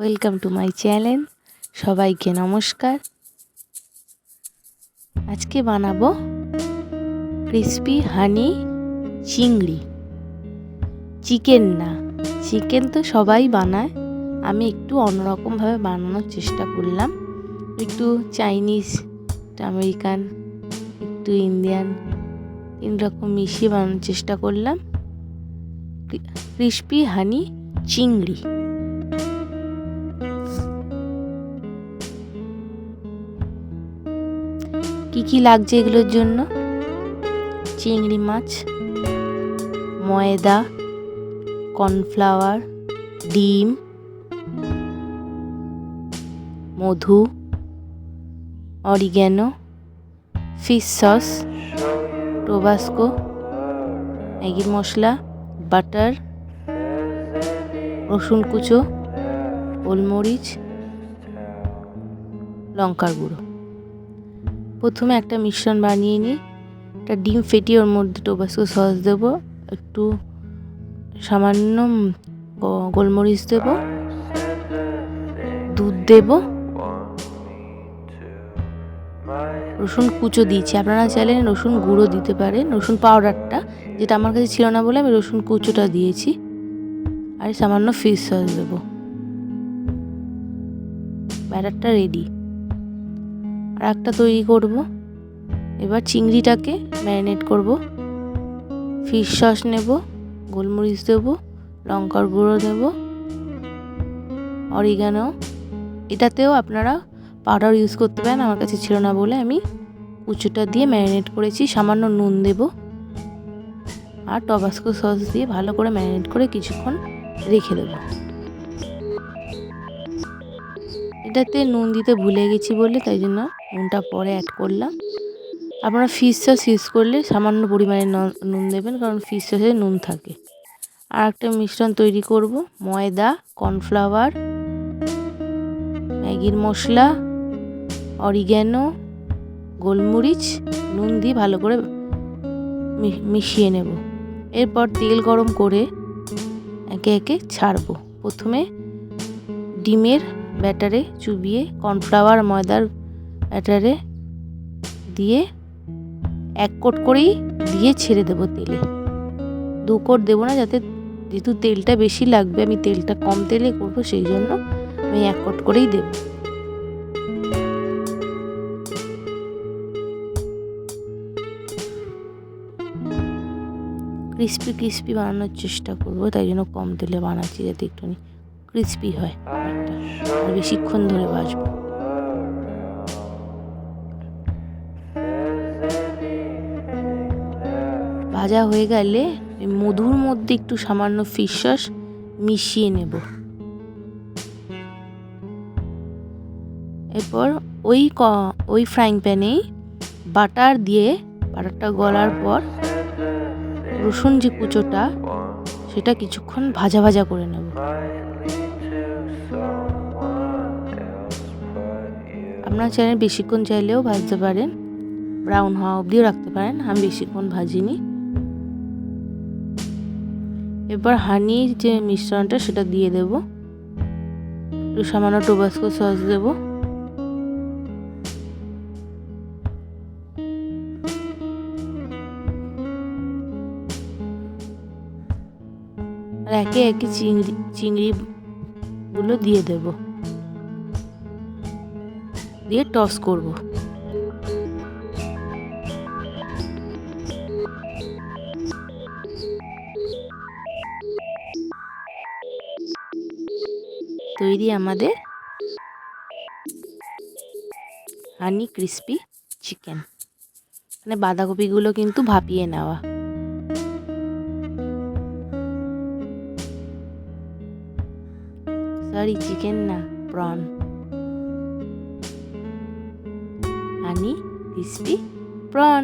Welcome to my channel. সবাইকে নমস্কার। আজকে বানাবো ক্রিসপি হানি চিংড়ি। চিকেন না, চিকেন তো সবাই বানায়, আমি একটু অন্যরকমভাবে বানানোর চেষ্টা করলাম। একটু চাইনিজ, একটু আমেরিকান, একটু ইন্ডিয়ান, 3 রকম মিশিয়ে বানানোর চেষ্টা করলাম ক্রিসপি হানি চিংড়ি। কি লাগছে এগুলোর জন্য? চিংড়ি মাছ, ময়দা, কর্নফ্লাওয়ার, ডিম, মধু, অরিগ্যানো, ফিশ সস, টোবাস্কো, ম্যাগি মশলা, বাটার, রসুন কুচো, গোলমরিচ, লঙ্কার গুঁড়ো। প্রথমে একটা মিশ্রণ বানিয়ে নিই। একটা ডিম ফেটিয়ে ওর মধ্যে টোবাস্কো সস দেবো, একটু সামান্য গোলমরিচ দেব, দুধ দেব, রসুন কুচো দিয়েছি, আপনারা চাইলে রসুন গুঁড়ো দিতে পারেন, রসুন পাউডারটা, যেটা আমার কাছে ছিল না বলে আমি রসুন কুচোটা দিয়েছি। আর সামান্য ফিশ সস দেবো। ব্যাটারটা রেডি। আর একটা তৈরি করব। এবার চিংড়িটাকে ম্যারিনেট করব। ফিশ সস নেব, গোলমরিচ দেব, লঙ্কার গুঁড়ো দেব, অরিগ্যানো। এটাতেও আপনারা পাউডার ইউজ করতে পারেন, আমার কাছে ছিল না বলে আমি কুচোটা দিয়ে ম্যারিনেট করেছি। সামান্য নুন দেব আর টবাস্কো সস দিয়ে ভালো করে ম্যারিনেট করে কিছুক্ষণ রেখে দেব। এটাতে নুন দিতে ভুলে গেছি বলে তাই জন্য নুনটা পরে অ্যাড করলাম। আপনারা ফিশ সস ইউজ করলে সামান্য পরিমাণে নুন দেবেন, কারণ ফিশ সসে নুন থাকে। আর একটা মিশ্রণ তৈরি করব। ময়দা, কর্নফ্লাওয়ার, ম্যাগির মশলা, অরিগ্যানো, গোলমরিচ, নুন দিয়ে ভালো করে মিশিয়ে নেব। এরপর তেল গরম করে একে একে ছাড়বো। প্রথমে ডিমের ব্যাটারে চুবিয়ে কর্নফ্লাওয়ার ময়দার ব্যাটারে দিয়ে 1 কোট করেই দিয়ে ছেড়ে দেবো তেলে। 2 কোট দেবো না, যেহেতু তেলটা বেশি লাগবে, আমি তেলটা কম তেলে করবো, সেই জন্য আমি 1 কোট করেই দেব। ক্রিসপি ক্রিসপি বানানোর চেষ্টা করবো, তাই জন্য কম তেলে বানাচ্ছি, যাতে একটুখানি ক্রিসপি হয় একটা, আর বেশিক্ষণ ধরে ভাজবো। ভাজা হয়ে গেলে মধুর মধ্যে একটু সামান্য ফিশ সস মিশিয়ে নেব। এরপর ওই ফ্রাইং প্যানেই বাটার দিয়ে, বাটারটা গলার পর রসুন যে কুচোটা সেটা কিছুক্ষণ ভাজা ভাজা করে নেব। আপনারা চাইলে বেশিক্ষণ চাইলেও ভাজতে পারেন, ব্রাউন হওয়া অবধিও রাখতে পারেন, আমি বেশিক্ষণ ভাজিনি। এবার হানির যে মিশ্রণটা সেটা দিয়ে দেব, একটু সামান্য টোবাস্কো সস দেব, আর একে একে চিংড়িগুলো দিয়ে দেব, দিয়ে টস করব। তৈরি আমাদের হানি ক্রিসপি চিকেন। মানে বাঁধাকপিগুলো কিন্তু ভাপিয়ে নেওয়া। সরি, চিকেন না, প্রন। হানি ক্রিসপি প্রন।